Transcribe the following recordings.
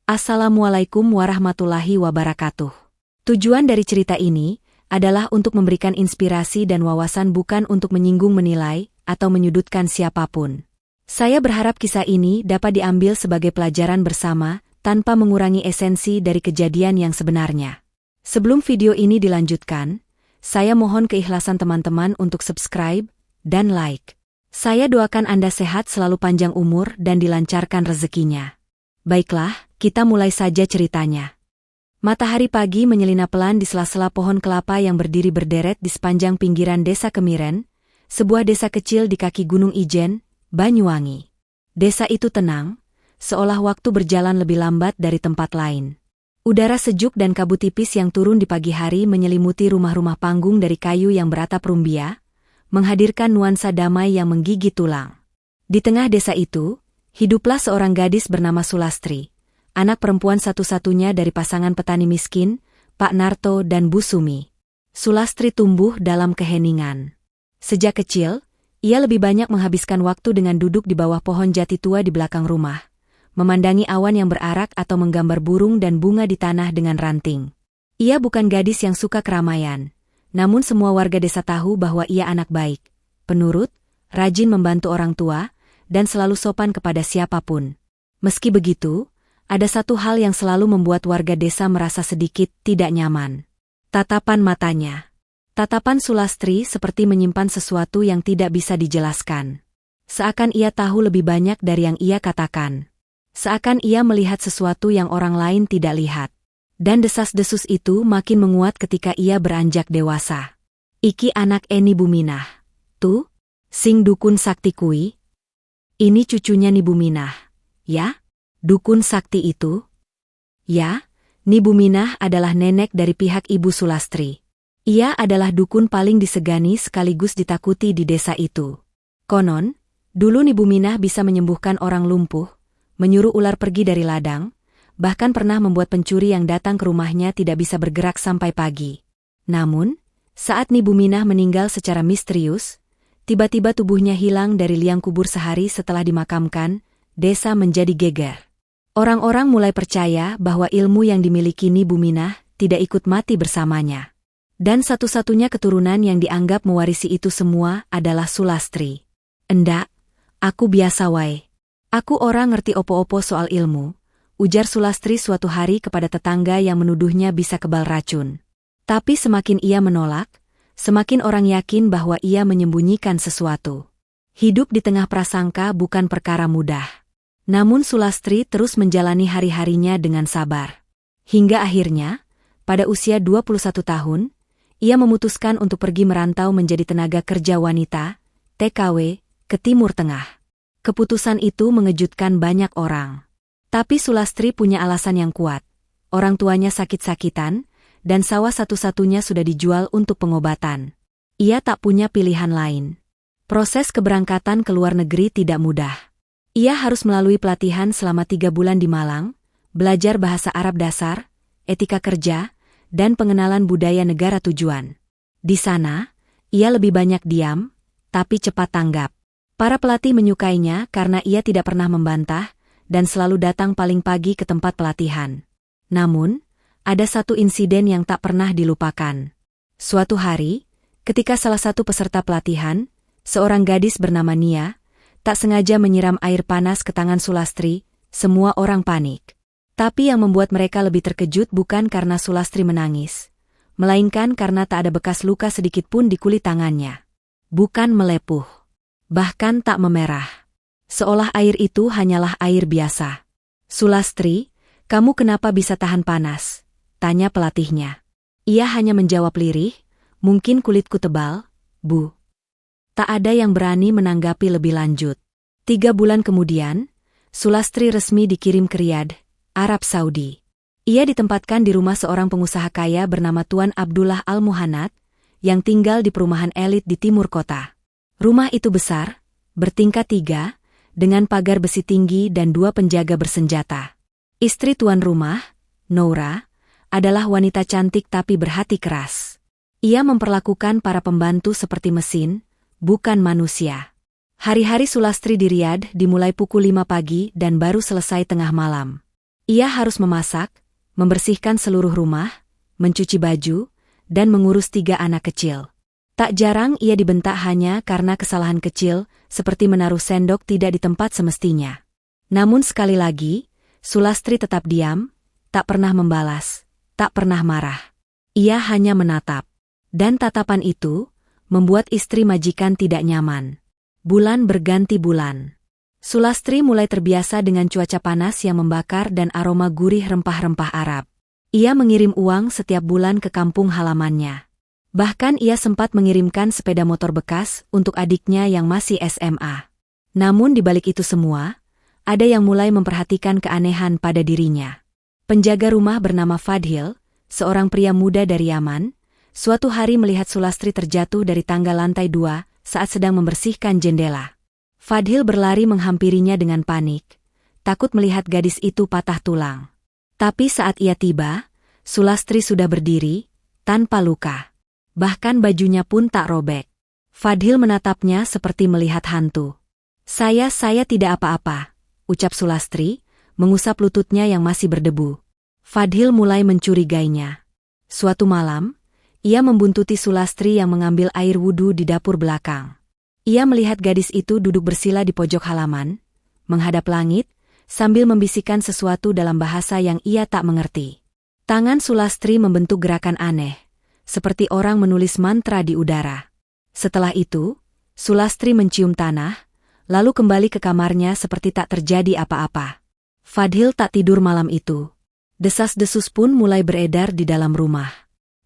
Assalamualaikum warahmatullahi wabarakatuh. Tujuan dari cerita ini adalah untuk memberikan inspirasi dan wawasan, bukan untuk menyinggung, menilai, atau menyudutkan siapapun. Saya berharap kisah ini dapat diambil sebagai pelajaran bersama, tanpa mengurangi esensi dari kejadian yang sebenarnya. Sebelum video ini dilanjutkan, saya mohon keikhlasan teman-teman untuk subscribe dan like. Saya doakan Anda sehat selalu, panjang umur, dan dilancarkan rezekinya. Baiklah, kita mulai saja ceritanya. Matahari pagi menyelinap pelan di sela-sela pohon kelapa yang berdiri berderet di sepanjang pinggiran Desa Kemiren, sebuah desa kecil di kaki Gunung Ijen, Banyuwangi. Desa itu tenang, seolah waktu berjalan lebih lambat dari tempat lain. Udara sejuk dan kabut tipis yang turun di pagi hari menyelimuti rumah-rumah panggung dari kayu yang beratap rumbia, menghadirkan nuansa damai yang menggigit tulang. Di tengah desa itu, hiduplah seorang gadis bernama Sulastri, anak perempuan satu-satunya dari pasangan petani miskin, Pak Narto dan Bu Sumi. Sulastri tumbuh dalam keheningan. Sejak kecil, ia lebih banyak menghabiskan waktu dengan duduk di bawah pohon jati tua di belakang rumah, memandangi awan yang berarak atau menggambar burung dan bunga di tanah dengan ranting. Ia bukan gadis yang suka keramaian, namun semua warga desa tahu bahwa ia anak baik, penurut, rajin membantu orang tua, dan selalu sopan kepada siapapun. Meski begitu, ada satu hal yang selalu membuat warga desa merasa sedikit tidak nyaman. Tatapan matanya. Tatapan Sulastri seperti menyimpan sesuatu yang tidak bisa dijelaskan. Seakan ia tahu lebih banyak dari yang ia katakan. Seakan ia melihat sesuatu yang orang lain tidak lihat. Dan desas-desus itu makin menguat ketika ia beranjak dewasa. Iki anak Eni Buminah. Tuh, sing dukun sakti kui. Ini cucunya Nibu Minah, ya? Dukun sakti itu? Ya, Nibu Minah adalah nenek dari pihak Ibu Sulastri. Ia adalah dukun paling disegani sekaligus ditakuti di desa itu. Konon, dulu Nibu Minah bisa menyembuhkan orang lumpuh, menyuruh ular pergi dari ladang, bahkan pernah membuat pencuri yang datang ke rumahnya tidak bisa bergerak sampai pagi. Namun, saat Nibu Minah meninggal secara misterius, tiba-tiba tubuhnya hilang dari liang kubur sehari setelah dimakamkan, desa menjadi geger. Orang-orang mulai percaya bahwa ilmu yang dimiliki Nibu Minah tidak ikut mati bersamanya. Dan satu-satunya keturunan yang dianggap mewarisi itu semua adalah Sulastri. Endak, aku biasa wae. Aku orang ngerti opo-opo soal ilmu, ujar Sulastri suatu hari kepada tetangga yang menuduhnya bisa kebal racun. Tapi semakin ia menolak, semakin orang yakin bahwa ia menyembunyikan sesuatu. Hidup di tengah prasangka bukan perkara mudah. Namun Sulastri terus menjalani hari-harinya dengan sabar. Hingga akhirnya, pada usia 21 tahun, ia memutuskan untuk pergi merantau menjadi tenaga kerja wanita, TKW, ke Timur Tengah. Keputusan itu mengejutkan banyak orang. Tapi Sulastri punya alasan yang kuat. Orang tuanya sakit-sakitan, dan sawah satu-satunya sudah dijual untuk pengobatan. Ia tak punya pilihan lain. Proses keberangkatan ke luar negeri tidak mudah. Ia harus melalui pelatihan selama 3 bulan di Malang, belajar bahasa Arab dasar, etika kerja, dan pengenalan budaya negara tujuan. Di sana, ia lebih banyak diam, tapi cepat tanggap. Para pelatih menyukainya karena ia tidak pernah membantah, dan selalu datang paling pagi ke tempat pelatihan. Namun, ada satu insiden yang tak pernah dilupakan. Suatu hari, ketika salah satu peserta pelatihan, seorang gadis bernama Nia, tak sengaja menyiram air panas ke tangan Sulastri, semua orang panik. Tapi yang membuat mereka lebih terkejut bukan karena Sulastri menangis, melainkan karena tak ada bekas luka sedikit pun di kulit tangannya. Bukan melepuh, bahkan tak memerah. Seolah air itu hanyalah air biasa. Sulastri, kamu kenapa bisa tahan panas? Tanya pelatihnya. Ia hanya menjawab lirih, mungkin kulitku tebal, Bu. Tak ada yang berani menanggapi lebih lanjut. 3 bulan kemudian, Sulastri resmi dikirim ke Riyadh, Arab Saudi. Ia ditempatkan di rumah seorang pengusaha kaya bernama Tuan Abdullah Al-Muhannad, yang tinggal di perumahan elit di timur kota. Rumah itu besar, bertingkat 3, dengan pagar besi tinggi dan 2 penjaga bersenjata. Istri tuan rumah, Noura, adalah wanita cantik tapi berhati keras. Ia memperlakukan para pembantu seperti mesin, bukan manusia. Hari-hari Sulastri di Riyadh dimulai pukul 5 pagi dan baru selesai tengah malam. Ia harus memasak, membersihkan seluruh rumah, mencuci baju, dan mengurus 3 anak kecil. Tak jarang ia dibentak hanya karena kesalahan kecil, seperti menaruh sendok tidak di tempat semestinya. Namun sekali lagi, Sulastri tetap diam, tak pernah membalas, tak pernah marah. Ia hanya menatap. Dan tatapan itu membuat istri majikan tidak nyaman. Bulan berganti bulan. Sulastri mulai terbiasa dengan cuaca panas yang membakar dan aroma gurih rempah-rempah Arab. Ia mengirim uang setiap bulan ke kampung halamannya. Bahkan ia sempat mengirimkan sepeda motor bekas untuk adiknya yang masih SMA. Namun di balik itu semua, ada yang mulai memperhatikan keanehan pada dirinya. Penjaga rumah bernama Fadhil, seorang pria muda dari Yaman, suatu hari melihat Sulastri terjatuh dari tangga lantai 2 saat sedang membersihkan jendela. Fadhil berlari menghampirinya dengan panik, takut melihat gadis itu patah tulang. Tapi saat ia tiba, Sulastri sudah berdiri, tanpa luka. Bahkan bajunya pun tak robek. Fadhil menatapnya seperti melihat hantu. Saya tidak apa-apa, ucap Sulastri, mengusap lututnya yang masih berdebu. Fadhil mulai mencurigainya. Suatu malam, ia membuntuti Sulastri yang mengambil air wudhu di dapur belakang. Ia melihat gadis itu duduk bersila di pojok halaman, menghadap langit, sambil membisikkan sesuatu dalam bahasa yang ia tak mengerti. Tangan Sulastri membentuk gerakan aneh, seperti orang menulis mantra di udara. Setelah itu, Sulastri mencium tanah, lalu kembali ke kamarnya seperti tak terjadi apa-apa. Fadhil tak tidur malam itu. Desas-desus pun mulai beredar di dalam rumah.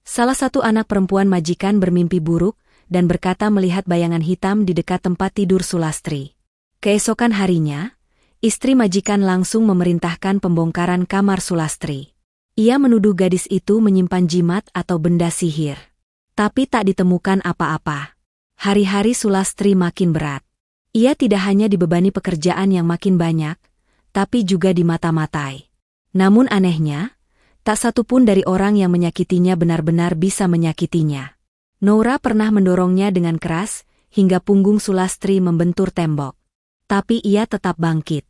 Salah satu anak perempuan majikan bermimpi buruk dan berkata melihat bayangan hitam di dekat tempat tidur Sulastri. Keesokan harinya, istri majikan langsung memerintahkan pembongkaran kamar Sulastri. Ia menuduh gadis itu menyimpan jimat atau benda sihir. Tapi tak ditemukan apa-apa. Hari-hari Sulastri makin berat. Ia tidak hanya dibebani pekerjaan yang makin banyak, tapi juga dimata-matai. Namun anehnya, tak satu pun dari orang yang menyakitinya benar-benar bisa menyakitinya. Noura pernah mendorongnya dengan keras, hingga punggung Sulastri membentur tembok. Tapi ia tetap bangkit.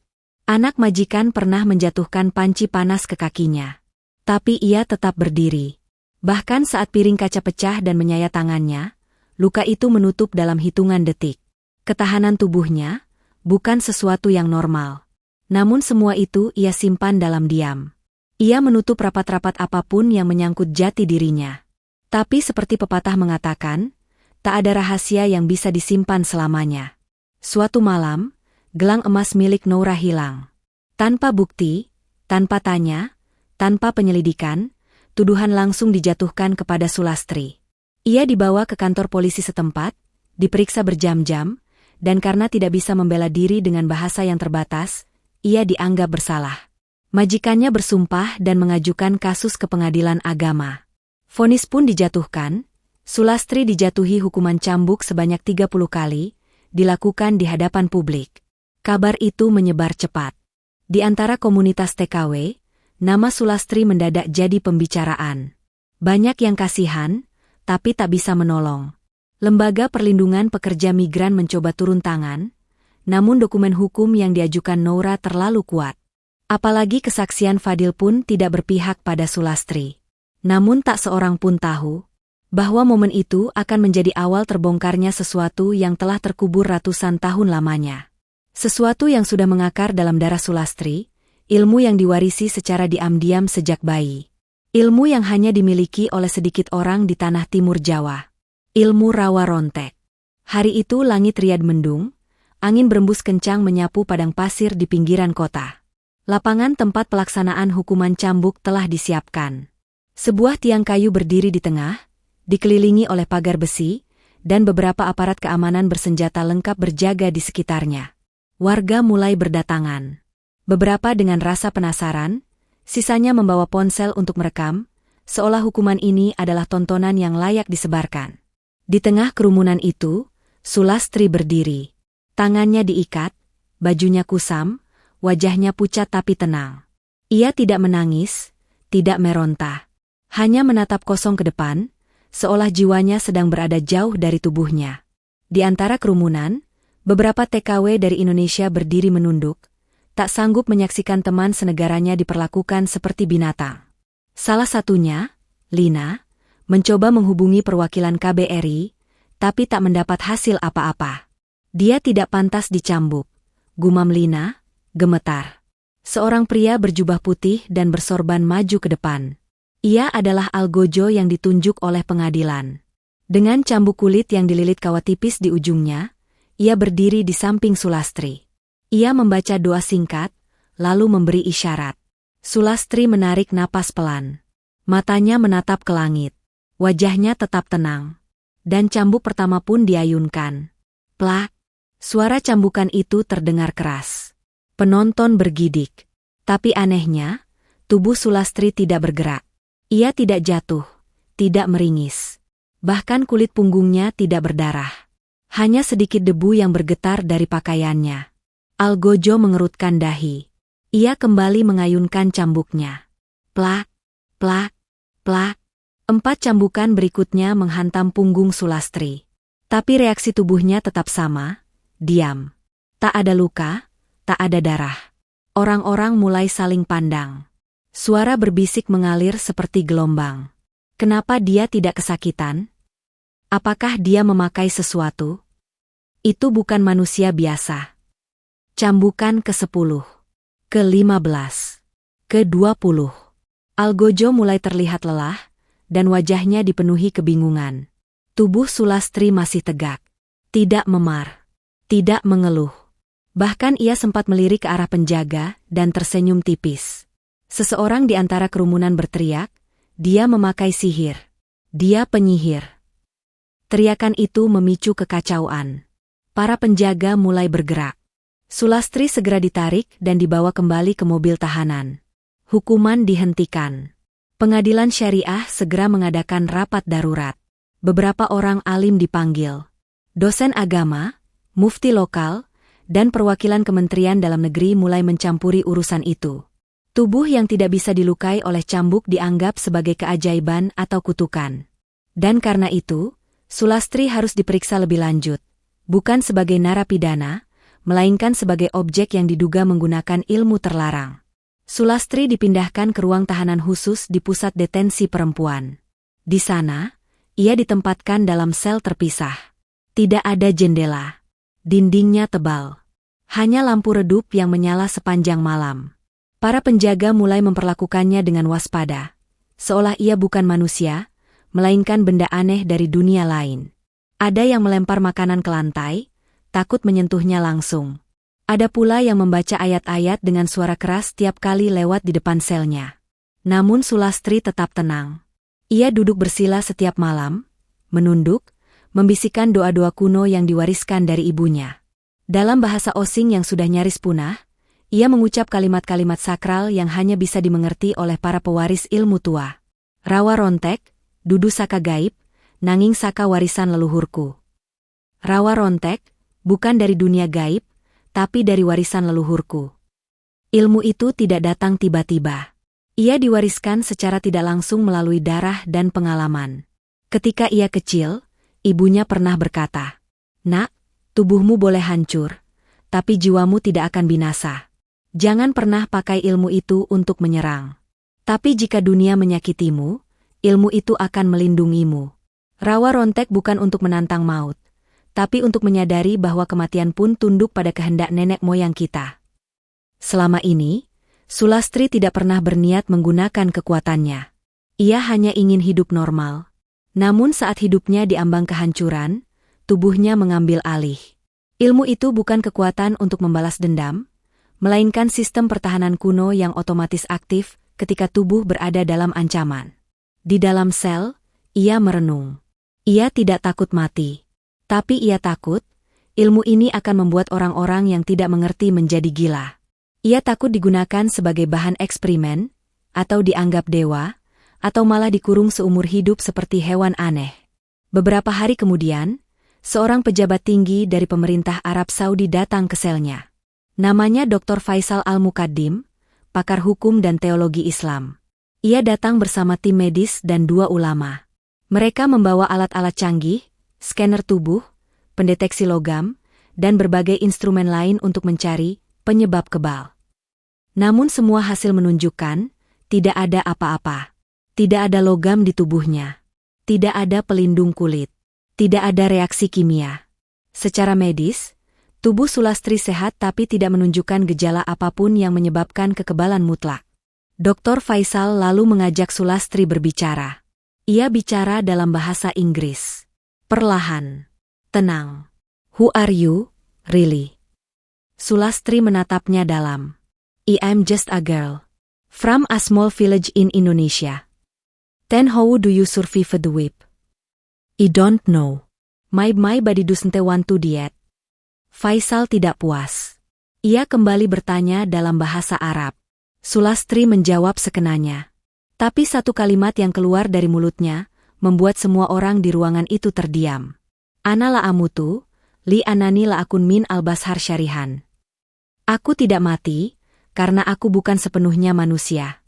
Anak majikan pernah menjatuhkan panci panas ke kakinya. Tapi ia tetap berdiri. Bahkan saat piring kaca pecah dan menyayat tangannya, luka itu menutup dalam hitungan detik. Ketahanan tubuhnya bukan sesuatu yang normal. Namun semua itu ia simpan dalam diam. Ia menutup rapat-rapat apapun yang menyangkut jati dirinya. Tapi seperti pepatah mengatakan, tak ada rahasia yang bisa disimpan selamanya. Suatu malam, gelang emas milik Noura hilang. Tanpa bukti, tanpa tanya, tanpa penyelidikan, tuduhan langsung dijatuhkan kepada Sulastri. Ia dibawa ke kantor polisi setempat, diperiksa berjam-jam, dan karena tidak bisa membela diri dengan bahasa yang terbatas, ia dianggap bersalah. Majikannya bersumpah dan mengajukan kasus ke pengadilan agama. Vonis pun dijatuhkan, Sulastri dijatuhi hukuman cambuk sebanyak 30 kali, dilakukan di hadapan publik. Kabar itu menyebar cepat. Di antara komunitas TKW, nama Sulastri mendadak jadi pembicaraan. Banyak yang kasihan, tapi tak bisa menolong. Lembaga Perlindungan Pekerja Migran mencoba turun tangan, namun dokumen hukum yang diajukan Noura terlalu kuat. Apalagi kesaksian Fadhil pun tidak berpihak pada Sulastri. Namun tak seorang pun tahu bahwa momen itu akan menjadi awal terbongkarnya sesuatu yang telah terkubur ratusan tahun lamanya. Sesuatu yang sudah mengakar dalam darah Sulastri, ilmu yang diwarisi secara diam-diam sejak bayi. Ilmu yang hanya dimiliki oleh sedikit orang di tanah timur Jawa. Ilmu rawa rontek. Hari itu langit riad mendung, angin berembus kencang menyapu padang pasir di pinggiran kota. Lapangan tempat pelaksanaan hukuman cambuk telah disiapkan. Sebuah tiang kayu berdiri di tengah, dikelilingi oleh pagar besi, dan beberapa aparat keamanan bersenjata lengkap berjaga di sekitarnya. Warga mulai berdatangan. Beberapa dengan rasa penasaran, sisanya membawa ponsel untuk merekam, seolah hukuman ini adalah tontonan yang layak disebarkan. Di tengah kerumunan itu, Sulastri berdiri. Tangannya diikat, bajunya kusam, wajahnya pucat tapi tenang. Ia tidak menangis, tidak meronta. Hanya menatap kosong ke depan, seolah jiwanya sedang berada jauh dari tubuhnya. Di antara kerumunan, beberapa TKW dari Indonesia berdiri menunduk, tak sanggup menyaksikan teman senegaranya diperlakukan seperti binatang. Salah satunya, Lina, mencoba menghubungi perwakilan KBRI, tapi tak mendapat hasil apa-apa. Dia tidak pantas dicambuk, gumam Lina, gemetar. Seorang pria berjubah putih dan bersorban maju ke depan. Ia adalah Algojo yang ditunjuk oleh pengadilan. Dengan cambuk kulit yang dililit kawat tipis di ujungnya, ia berdiri di samping Sulastri. Ia membaca doa singkat, lalu memberi isyarat. Sulastri menarik napas pelan. Matanya menatap ke langit. Wajahnya tetap tenang. Dan cambuk pertama pun diayunkan. Plak! Suara cambukan itu terdengar keras. Penonton bergidik. Tapi anehnya, tubuh Sulastri tidak bergerak. Ia tidak jatuh, tidak meringis. Bahkan kulit punggungnya tidak berdarah. Hanya sedikit debu yang bergetar dari pakaiannya. Algojo mengerutkan dahi. Ia kembali mengayunkan cambuknya. Plak, plak, plak. 4 cambukan berikutnya menghantam punggung Sulastri. Tapi reaksi tubuhnya tetap sama. Diam. Tak ada luka, tak ada darah. Orang-orang mulai saling pandang. Suara berbisik mengalir seperti gelombang. Kenapa dia tidak kesakitan? Apakah dia memakai sesuatu? Itu bukan manusia biasa. Cambukan ke-10. Ke-15. Ke-20. Algojo mulai terlihat lelah, dan wajahnya dipenuhi kebingungan. Tubuh Sulastri masih tegak. Tidak memar. Tidak mengeluh. Bahkan ia sempat melirik ke arah penjaga dan tersenyum tipis. Seseorang di antara kerumunan berteriak, dia memakai sihir. Dia penyihir. Teriakan itu memicu kekacauan. Para penjaga mulai bergerak. Sulastri segera ditarik dan dibawa kembali ke mobil tahanan. Hukuman dihentikan. Pengadilan Syariah segera mengadakan rapat darurat. Beberapa orang alim dipanggil. Dosen agama, mufti lokal, dan perwakilan Kementerian Dalam Negeri mulai mencampuri urusan itu. Tubuh yang tidak bisa dilukai oleh cambuk dianggap sebagai keajaiban atau kutukan. Dan karena itu, Sulastri harus diperiksa lebih lanjut, bukan sebagai narapidana, melainkan sebagai objek yang diduga menggunakan ilmu terlarang. Sulastri dipindahkan ke ruang tahanan khusus di pusat detensi perempuan. Di sana, ia ditempatkan dalam sel terpisah. Tidak ada jendela. Dindingnya tebal. Hanya lampu redup yang menyala sepanjang malam. Para penjaga mulai memperlakukannya dengan waspada. Seolah ia bukan manusia, melainkan benda aneh dari dunia lain. Ada yang melempar makanan ke lantai, takut menyentuhnya langsung. Ada pula yang membaca ayat-ayat dengan suara keras tiap kali lewat di depan selnya. Namun Sulastri tetap tenang. Ia duduk bersila setiap malam, menunduk, membisikkan doa-doa kuno yang diwariskan dari ibunya. Dalam bahasa Osing yang sudah nyaris punah, ia mengucap kalimat-kalimat sakral yang hanya bisa dimengerti oleh para pewaris ilmu tua. Rawa rontek, dudu saka gaib, nanging saka warisan leluhurku. Rawa rontek, bukan dari dunia gaib, tapi dari warisan leluhurku. Ilmu itu tidak datang tiba-tiba. Ia diwariskan secara tidak langsung melalui darah dan pengalaman. Ketika ia kecil, ibunya pernah berkata, "Nak, tubuhmu boleh hancur, tapi jiwamu tidak akan binasa. Jangan pernah pakai ilmu itu untuk menyerang. Tapi jika dunia menyakitimu, ilmu itu akan melindungimu." Rawa rontek bukan untuk menantang maut, tapi untuk menyadari bahwa kematian pun tunduk pada kehendak nenek moyang kita. Selama ini, Sulastri tidak pernah berniat menggunakan kekuatannya. Ia hanya ingin hidup normal. Namun saat hidupnya diambang kehancuran, tubuhnya mengambil alih. Ilmu itu bukan kekuatan untuk membalas dendam, melainkan sistem pertahanan kuno yang otomatis aktif ketika tubuh berada dalam ancaman. Di dalam sel, ia merenung. Ia tidak takut mati. Tapi ia takut, ilmu ini akan membuat orang-orang yang tidak mengerti menjadi gila. Ia takut digunakan sebagai bahan eksperimen, atau dianggap dewa, atau malah dikurung seumur hidup seperti hewan aneh. Beberapa hari kemudian, seorang pejabat tinggi dari pemerintah Arab Saudi datang ke selnya. Namanya Dr. Faisal Al-Muqaddim, pakar hukum dan teologi Islam. Ia datang bersama tim medis dan 2 ulama. Mereka membawa alat-alat canggih, scanner tubuh, pendeteksi logam, dan berbagai instrumen lain untuk mencari penyebab kebal. Namun semua hasil menunjukkan, tidak ada apa-apa. Tidak ada logam di tubuhnya. Tidak ada pelindung kulit. Tidak ada reaksi kimia. Secara medis, tubuh Sulastri sehat tapi tidak menunjukkan gejala apapun yang menyebabkan kekebalan mutlak. Dr. Faisal lalu mengajak Sulastri berbicara. Ia bicara dalam bahasa Inggris. Perlahan. Tenang. Who are you, really? Sulastri menatapnya dalam. I'm just a girl. From a small village in Indonesia. Then how do you survive the whip? I don't know. My body doesn't want to diet. Faisal tidak puas. Ia kembali bertanya dalam bahasa Arab. Sulastri menjawab sekenanya. Tapi satu kalimat yang keluar dari mulutnya, membuat semua orang di ruangan itu terdiam. Ana la amutu, li anani la akun min albashar syarihan. Aku tidak mati, karena aku bukan sepenuhnya manusia.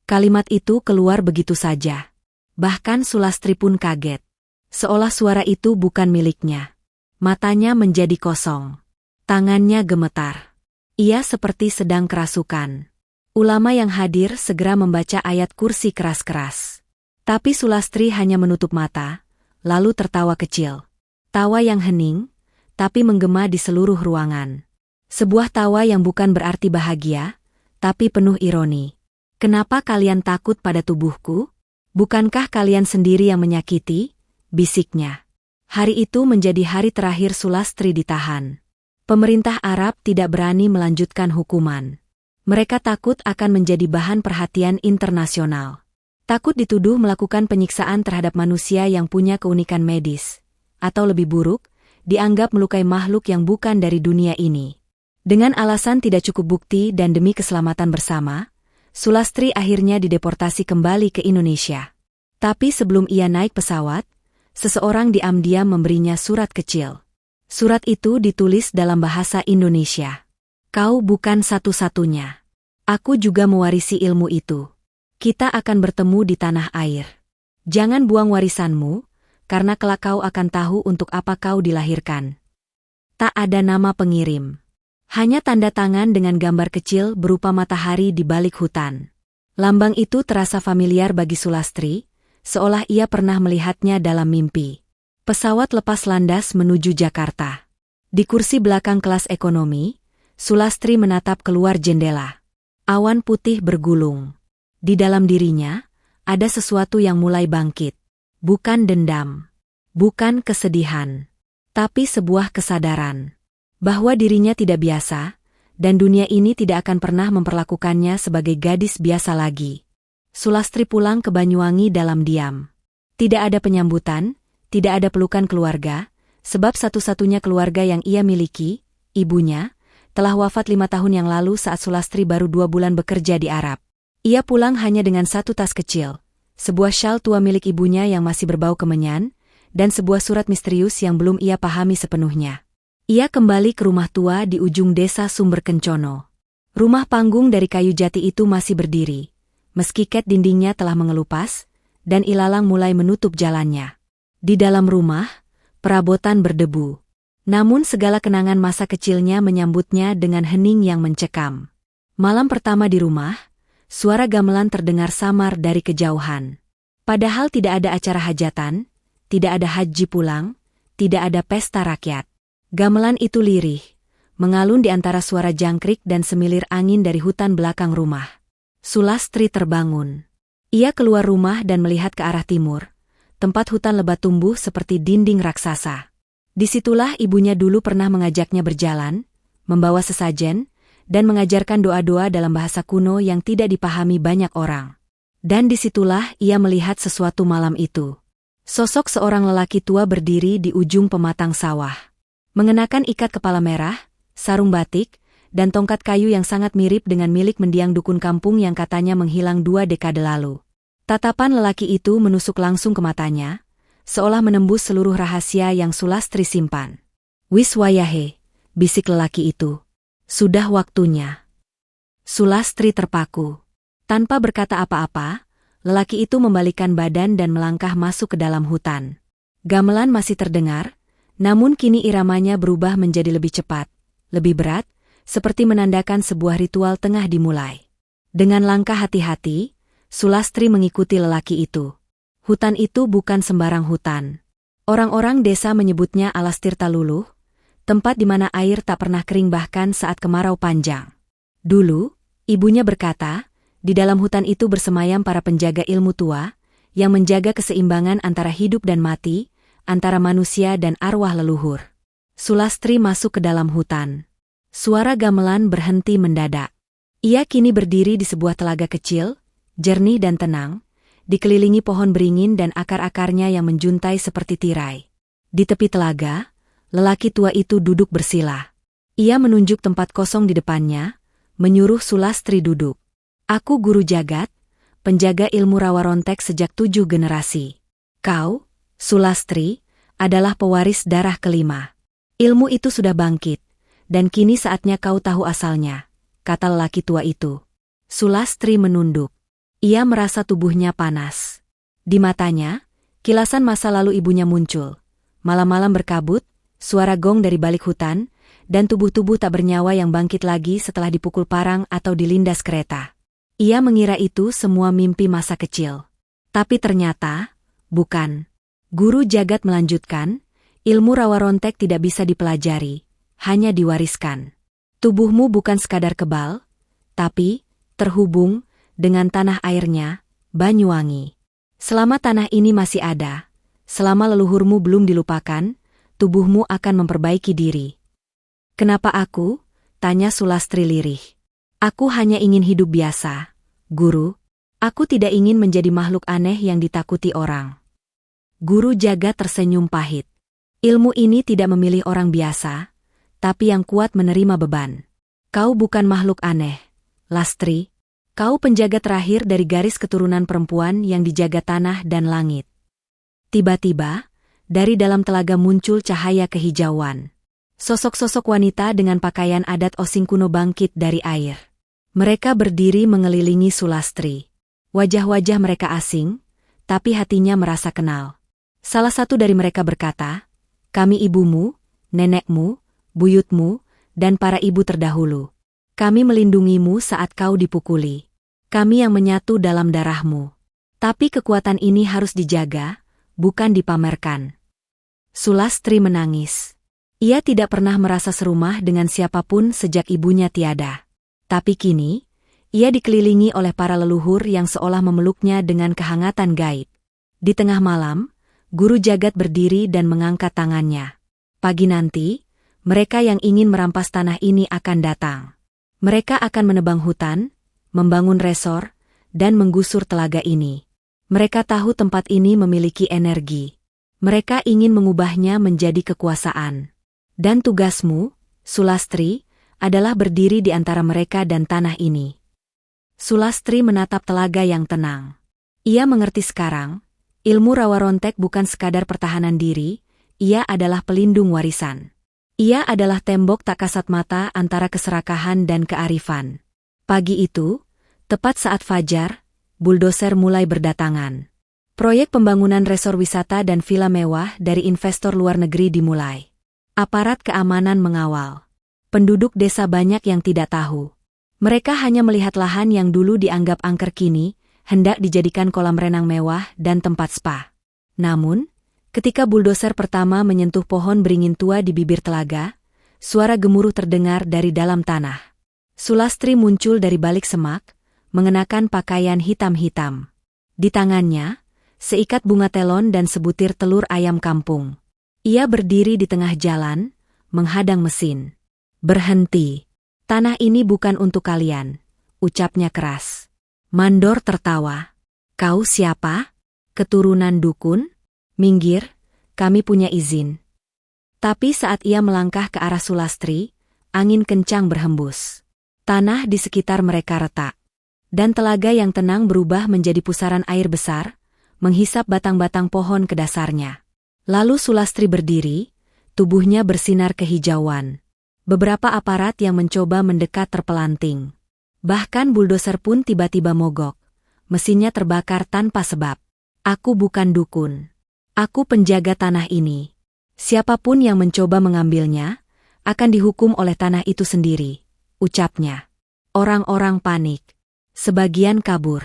Kalimat itu keluar begitu saja. Bahkan Sulastri pun kaget. Seolah suara itu bukan miliknya. Matanya menjadi kosong. Tangannya gemetar. Ia seperti sedang kerasukan. Ulama yang hadir segera membaca ayat kursi keras-keras. Tapi Sulastri hanya menutup mata, lalu tertawa kecil. Tawa yang hening, tapi menggema di seluruh ruangan. Sebuah tawa yang bukan berarti bahagia, tapi penuh ironi. Kenapa kalian takut pada tubuhku? Bukankah kalian sendiri yang menyakiti? Bisiknya. Hari itu menjadi hari terakhir Sulastri ditahan. Pemerintah Arab tidak berani melanjutkan hukuman. Mereka takut akan menjadi bahan perhatian internasional. Takut dituduh melakukan penyiksaan terhadap manusia yang punya keunikan medis. Atau lebih buruk, dianggap melukai makhluk yang bukan dari dunia ini. Dengan alasan tidak cukup bukti dan demi keselamatan bersama, Sulastri akhirnya dideportasi kembali ke Indonesia. Tapi sebelum ia naik pesawat, seseorang diam-diam memberinya surat kecil. Surat itu ditulis dalam bahasa Indonesia. Kau bukan satu-satunya. Aku juga mewarisi ilmu itu. Kita akan bertemu di tanah air. Jangan buang warisanmu, karena kelak kau akan tahu untuk apa kau dilahirkan. Tak ada nama pengirim. Hanya tanda tangan dengan gambar kecil berupa matahari di balik hutan. Lambang itu terasa familiar bagi Sulastri, seolah ia pernah melihatnya dalam mimpi. Pesawat lepas landas menuju Jakarta. Di kursi belakang kelas ekonomi, Sulastri menatap keluar jendela. Awan putih bergulung. Di dalam dirinya, ada sesuatu yang mulai bangkit. Bukan dendam. Bukan kesedihan. Tapi sebuah kesadaran. Bahwa dirinya tidak biasa, dan dunia ini tidak akan pernah memperlakukannya sebagai gadis biasa lagi. Sulastri pulang ke Banyuwangi dalam diam. Tidak ada penyambutan, tidak ada pelukan keluarga, sebab satu-satunya keluarga yang ia miliki, ibunya, telah wafat 5 tahun yang lalu saat Sulastri baru 2 bulan bekerja di Arab. Ia pulang hanya dengan satu tas kecil, sebuah syal tua milik ibunya yang masih berbau kemenyan, dan sebuah surat misterius yang belum ia pahami sepenuhnya. Ia kembali ke rumah tua di ujung desa Sumber Kencono. Rumah panggung dari kayu jati itu masih berdiri, meski ket dindingnya telah mengelupas, dan ilalang mulai menutup jalannya. Di dalam rumah, perabotan berdebu. Namun segala kenangan masa kecilnya menyambutnya dengan hening yang mencekam. Malam pertama di rumah, suara gamelan terdengar samar dari kejauhan. Padahal tidak ada acara hajatan, tidak ada haji pulang, tidak ada pesta rakyat. Gamelan itu lirih, mengalun di antara suara jangkrik dan semilir angin dari hutan belakang rumah. Sulastri terbangun. Ia keluar rumah dan melihat ke arah timur, tempat hutan lebat tumbuh seperti dinding raksasa. Disitulah ibunya dulu pernah mengajaknya berjalan, membawa sesajen, dan mengajarkan doa-doa dalam bahasa kuno yang tidak dipahami banyak orang. Dan disitulah ia melihat sesuatu malam itu. Sosok seorang lelaki tua berdiri di ujung pematang sawah. Mengenakan ikat kepala merah, sarung batik, dan tongkat kayu yang sangat mirip dengan milik mendiang dukun kampung yang katanya menghilang 2 dekade lalu. Tatapan lelaki itu menusuk langsung ke matanya, seolah menembus seluruh rahasia yang Sulastri simpan. Wis wayahe, bisik lelaki itu. Sudah waktunya. Sulastri terpaku. Tanpa berkata apa-apa, lelaki itu membalikkan badan dan melangkah masuk ke dalam hutan. Gamelan masih terdengar, namun kini iramanya berubah menjadi lebih cepat, lebih berat, seperti menandakan sebuah ritual tengah dimulai. Dengan langkah hati-hati, Sulastri mengikuti lelaki itu. Hutan itu bukan sembarang hutan. Orang-orang desa menyebutnya Alas Tirtaluluh, tempat di mana air tak pernah kering bahkan saat kemarau panjang. Dulu, ibunya berkata, di dalam hutan itu bersemayam para penjaga ilmu tua, yang menjaga keseimbangan antara hidup dan mati, antara manusia dan arwah leluhur. Sulastri masuk ke dalam hutan. Suara gamelan berhenti mendadak. Ia kini berdiri di sebuah telaga kecil, jernih dan tenang, dikelilingi pohon beringin dan akar-akarnya yang menjuntai seperti tirai. Di tepi telaga, lelaki tua itu duduk bersila. Ia menunjuk tempat kosong di depannya, menyuruh Sulastri duduk. Aku Guru Jagat, penjaga ilmu rawa rontek sejak 7 generasi. Kau, Sulastri, adalah pewaris darah kelima. Ilmu itu sudah bangkit, dan kini saatnya kau tahu asalnya, kata lelaki tua itu. Sulastri menunduk. Ia merasa tubuhnya panas. Di matanya, kilasan masa lalu ibunya muncul. Malam-malam berkabut, suara gong dari balik hutan, dan tubuh-tubuh tak bernyawa yang bangkit lagi setelah dipukul parang atau dilindas kereta. Ia mengira itu semua mimpi masa kecil. Tapi ternyata, bukan. Guru Jagat melanjutkan, ilmu rawa rontek tidak bisa dipelajari, hanya diwariskan. Tubuhmu bukan sekadar kebal, tapi terhubung dengan tanah airnya, Banyuwangi. Selama tanah ini masih ada, selama leluhurmu belum dilupakan, tubuhmu akan memperbaiki diri. Kenapa aku? Tanya Sulastri lirih. Aku hanya ingin hidup biasa, Guru. Aku tidak ingin menjadi makhluk aneh yang ditakuti orang. Guru Jagat tersenyum pahit. Ilmu ini tidak memilih orang biasa, tapi yang kuat menerima beban. Kau bukan makhluk aneh, Lastri. Kau penjaga terakhir dari garis keturunan perempuan yang dijaga tanah dan langit. Tiba-tiba, dari dalam telaga muncul cahaya kehijauan. Sosok-sosok wanita dengan pakaian adat Osing kuno bangkit dari air. Mereka berdiri mengelilingi Sulastri. Wajah-wajah mereka asing, tapi hatinya merasa kenal. Salah satu dari mereka berkata, "Kami ibumu, nenekmu, buyutmu, dan para ibu terdahulu. Kami melindungimu saat kau dipukuli. Kami yang menyatu dalam darahmu. Tapi kekuatan ini harus dijaga, bukan dipamerkan." Sulastri menangis. Ia tidak pernah merasa serumah dengan siapapun sejak ibunya tiada. Tapi kini, ia dikelilingi oleh para leluhur yang seolah memeluknya dengan kehangatan gaib. Di tengah malam, Guru Jagat berdiri dan mengangkat tangannya. Pagi nanti, mereka yang ingin merampas tanah ini akan datang. Mereka akan menebang hutan, membangun resor, dan menggusur telaga ini. Mereka tahu tempat ini memiliki energi. Mereka ingin mengubahnya menjadi kekuasaan. Dan tugasmu, Sulastri, adalah berdiri di antara mereka dan tanah ini. Sulastri menatap telaga yang tenang. Ia mengerti sekarang, ilmu rawa rontek bukan sekadar pertahanan diri, ia adalah pelindung warisan. Ia adalah tembok tak kasat mata antara keserakahan dan kearifan. Pagi itu, tepat saat fajar, buldoser mulai berdatangan. Proyek pembangunan resor wisata dan villa mewah dari investor luar negeri dimulai. Aparat keamanan mengawal. Penduduk desa banyak yang tidak tahu. Mereka hanya melihat lahan yang dulu dianggap angker kini, hendak dijadikan kolam renang mewah dan tempat spa. Namun, ketika buldoser pertama menyentuh pohon beringin tua di bibir telaga, suara gemuruh terdengar dari dalam tanah. Sulastri muncul dari balik semak, mengenakan pakaian hitam-hitam. Di tangannya, seikat bunga telon dan sebutir telur ayam kampung. Ia berdiri di tengah jalan, menghadang mesin. "Berhenti. Tanah ini bukan untuk kalian," ucapnya keras. Mandor tertawa. "Kau siapa? Keturunan dukun? Minggir, kami punya izin." Tapi saat ia melangkah ke arah Sulastri, angin kencang berhembus. Tanah di sekitar mereka retak. Dan telaga yang tenang berubah menjadi pusaran air besar, menghisap batang-batang pohon ke dasarnya. Lalu Sulastri berdiri, tubuhnya bersinar kehijauan. Beberapa aparat yang mencoba mendekat terpelanting. Bahkan buldoser pun tiba-tiba mogok. Mesinnya terbakar tanpa sebab. "Aku bukan dukun. Aku penjaga tanah ini. Siapapun yang mencoba mengambilnya, akan dihukum oleh tanah itu sendiri," ucapnya. Orang-orang panik. Sebagian kabur.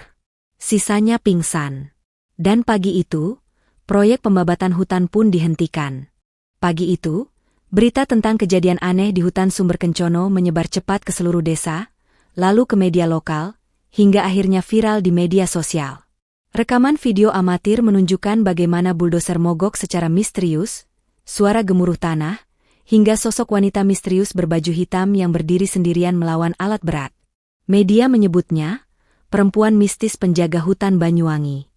Sisanya pingsan. Dan pagi itu, proyek pembabatan hutan pun dihentikan. Pagi itu, berita tentang kejadian aneh di hutan Sumber Kencono menyebar cepat ke seluruh desa, lalu ke media lokal, hingga akhirnya viral di media sosial. Rekaman video amatir menunjukkan bagaimana buldoser mogok secara misterius, suara gemuruh tanah, hingga sosok wanita misterius berbaju hitam yang berdiri sendirian melawan alat berat. Media menyebutnya, perempuan mistis penjaga hutan Banyuwangi.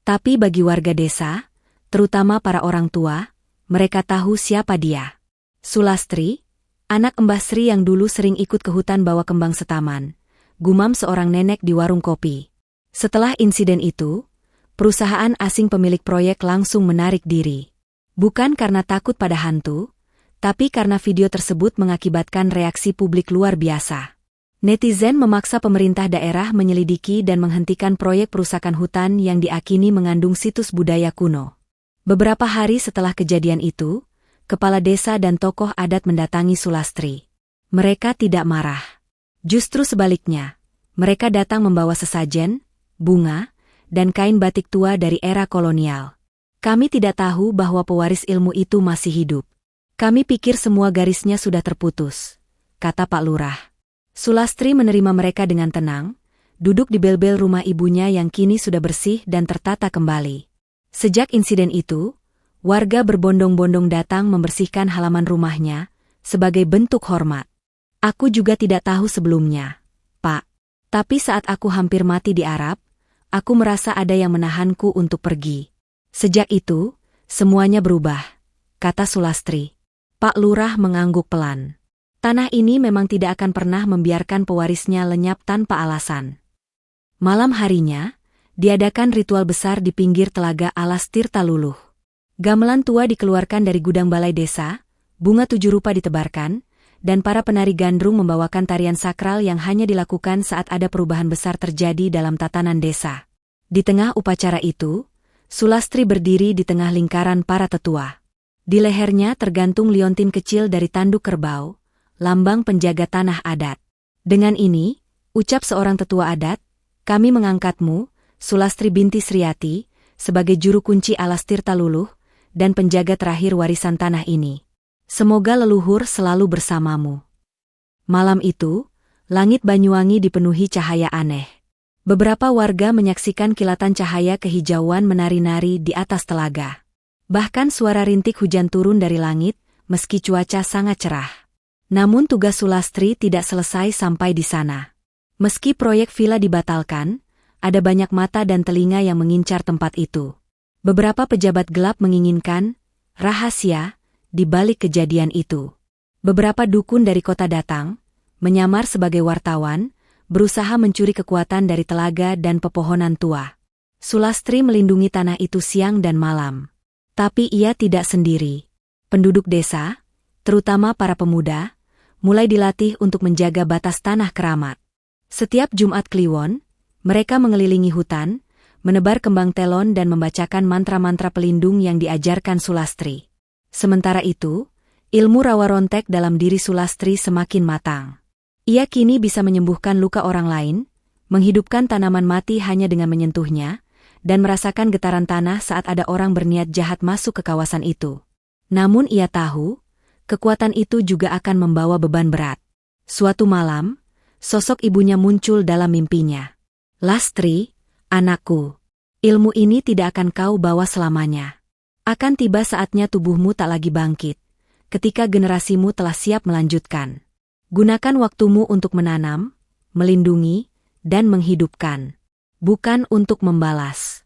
Tapi bagi warga desa, terutama para orang tua, mereka tahu siapa dia. Sulastri, anak Mbah Sri yang dulu sering ikut ke hutan bawa kembang setaman, gumam seorang nenek di warung kopi. Setelah insiden itu, perusahaan asing pemilik proyek langsung menarik diri. Bukan karena takut pada hantu, tapi karena video tersebut mengakibatkan reaksi publik luar biasa. Netizen memaksa pemerintah daerah menyelidiki dan menghentikan proyek perusakan hutan yang diakini mengandung situs budaya kuno. Beberapa hari setelah kejadian itu, kepala desa dan tokoh adat mendatangi Sulastri. Mereka tidak marah. Justru sebaliknya, mereka datang membawa sesajen, bunga, dan kain batik tua dari era kolonial. Kami tidak tahu bahwa pewaris ilmu itu masih hidup. Kami pikir semua garisnya sudah terputus, kata Pak Lurah. Sulastri menerima mereka dengan tenang, duduk di bel-bel rumah ibunya yang kini sudah bersih dan tertata kembali. Sejak insiden itu, warga berbondong-bondong datang membersihkan halaman rumahnya, sebagai bentuk hormat. Aku juga tidak tahu sebelumnya, Pak. Tapi saat aku hampir mati di Arab, aku merasa ada yang menahanku untuk pergi. Sejak itu, semuanya berubah, kata Sulastri. Pak Lurah mengangguk pelan. Tanah ini memang tidak akan pernah membiarkan pewarisnya lenyap tanpa alasan. Malam harinya, diadakan ritual besar di pinggir telaga alas Tirta Luluh. Gamelan tua dikeluarkan dari gudang balai desa, bunga 7 rupa ditebarkan, dan para penari gandrung membawakan tarian sakral yang hanya dilakukan saat ada perubahan besar terjadi dalam tatanan desa. Di tengah upacara itu, Sulastri berdiri di tengah lingkaran para tetua. Di lehernya tergantung liontin kecil dari tanduk kerbau, lambang penjaga tanah adat. Dengan ini, ucap seorang tetua adat, kami mengangkatmu, Sulastri binti Sriati, sebagai juru kunci alas Tirta Luluh, dan penjaga terakhir warisan tanah ini. Semoga leluhur selalu bersamamu. Malam itu, langit Banyuwangi dipenuhi cahaya aneh. Beberapa warga menyaksikan kilatan cahaya kehijauan menari-nari di atas telaga. Bahkan suara rintik hujan turun dari langit, meski cuaca sangat cerah. Namun tugas Sulastri tidak selesai sampai di sana. Meski proyek villa dibatalkan, ada banyak mata dan telinga yang mengincar tempat itu. Beberapa pejabat gelap menginginkan rahasia di balik kejadian itu. Beberapa dukun dari kota datang, menyamar sebagai wartawan, berusaha mencuri kekuatan dari telaga dan pepohonan tua. Sulastri melindungi tanah itu siang dan malam. Tapi ia tidak sendiri. Penduduk desa, terutama para pemuda, mulai dilatih untuk menjaga batas tanah keramat. Setiap Jumat Kliwon, mereka mengelilingi hutan, menebar kembang telon dan membacakan mantra-mantra pelindung yang diajarkan Sulastri. Sementara itu, ilmu rawa rontek dalam diri Sulastri semakin matang. Ia kini bisa menyembuhkan luka orang lain, menghidupkan tanaman mati hanya dengan menyentuhnya, dan merasakan getaran tanah saat ada orang berniat jahat masuk ke kawasan itu. Namun ia tahu, kekuatan itu juga akan membawa beban berat. Suatu malam, sosok ibunya muncul dalam mimpinya. Lastri, anakku, ilmu ini tidak akan kau bawa selamanya. Akan tiba saatnya tubuhmu tak lagi bangkit, ketika generasimu telah siap melanjutkan. Gunakan waktumu untuk menanam, melindungi, dan menghidupkan. Bukan untuk membalas.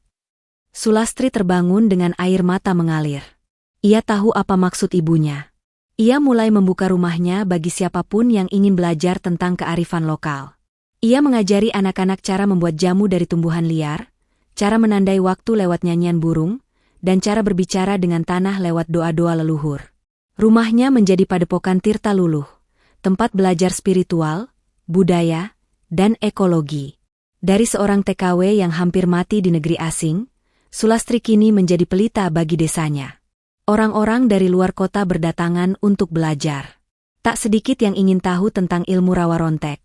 Sulastri terbangun dengan air mata mengalir. Ia tahu apa maksud ibunya. Ia mulai membuka rumahnya bagi siapapun yang ingin belajar tentang kearifan lokal. Ia mengajari anak-anak cara membuat jamu dari tumbuhan liar, cara menandai waktu lewat nyanyian burung, dan cara berbicara dengan tanah lewat doa-doa leluhur. Rumahnya menjadi padepokan Tirta Luluh, tempat belajar spiritual, budaya, dan ekologi. Dari seorang TKW yang hampir mati di negeri asing, Sulastri kini menjadi pelita bagi desanya. Orang-orang dari luar kota berdatangan untuk belajar. Tak sedikit yang ingin tahu tentang ilmu rawa rontek,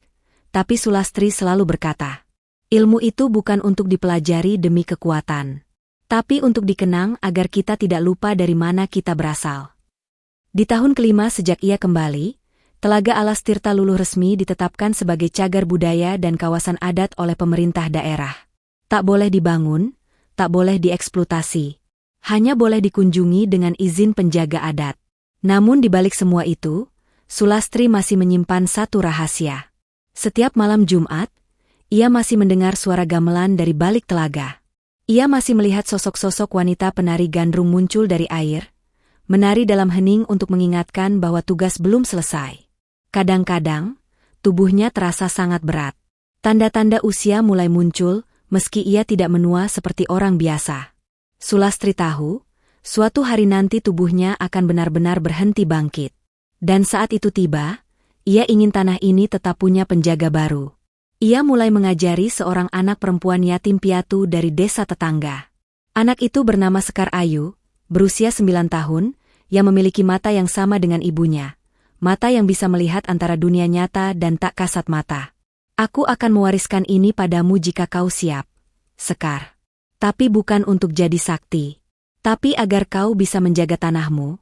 tapi Sulastri selalu berkata, ilmu itu bukan untuk dipelajari demi kekuatan, tapi untuk dikenang agar kita tidak lupa dari mana kita berasal. Di tahun kelima sejak ia kembali, Telaga Alas Tirta Luluh resmi ditetapkan sebagai cagar budaya dan kawasan adat oleh pemerintah daerah. Tak boleh dibangun, tak boleh dieksploitasi. Hanya boleh dikunjungi dengan izin penjaga adat. Namun di balik semua itu, Sulastri masih menyimpan satu rahasia. Setiap malam Jumat, ia masih mendengar suara gamelan dari balik telaga. Ia masih melihat sosok-sosok wanita penari gandrung muncul dari air, menari dalam hening untuk mengingatkan bahwa tugas belum selesai. Kadang-kadang, tubuhnya terasa sangat berat. Tanda-tanda usia mulai muncul, meski ia tidak menua seperti orang biasa. Sulastri tahu, suatu hari nanti tubuhnya akan benar-benar berhenti bangkit. Dan saat itu tiba, ia ingin tanah ini tetap punya penjaga baru. Ia mulai mengajari seorang anak perempuan yatim piatu dari desa tetangga. Anak itu bernama Sekar Ayu, berusia 9 tahun, yang memiliki mata yang sama dengan ibunya. Mata yang bisa melihat antara dunia nyata dan tak kasat mata. Aku akan mewariskan ini padamu jika kau siap, Sekar. Tapi bukan untuk jadi sakti. Tapi agar kau bisa menjaga tanahmu,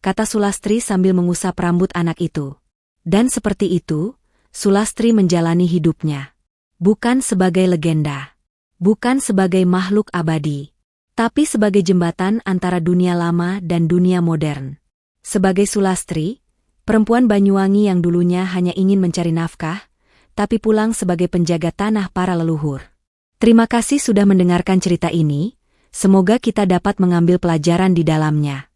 kata Sulastri sambil mengusap rambut anak itu. Dan seperti itu, Sulastri menjalani hidupnya. Bukan sebagai legenda. Bukan sebagai makhluk abadi. Tapi sebagai jembatan antara dunia lama dan dunia modern. Sebagai Sulastri, perempuan Banyuwangi yang dulunya hanya ingin mencari nafkah, tapi pulang sebagai penjaga tanah para leluhur. Terima kasih sudah mendengarkan cerita ini, semoga kita dapat mengambil pelajaran di dalamnya.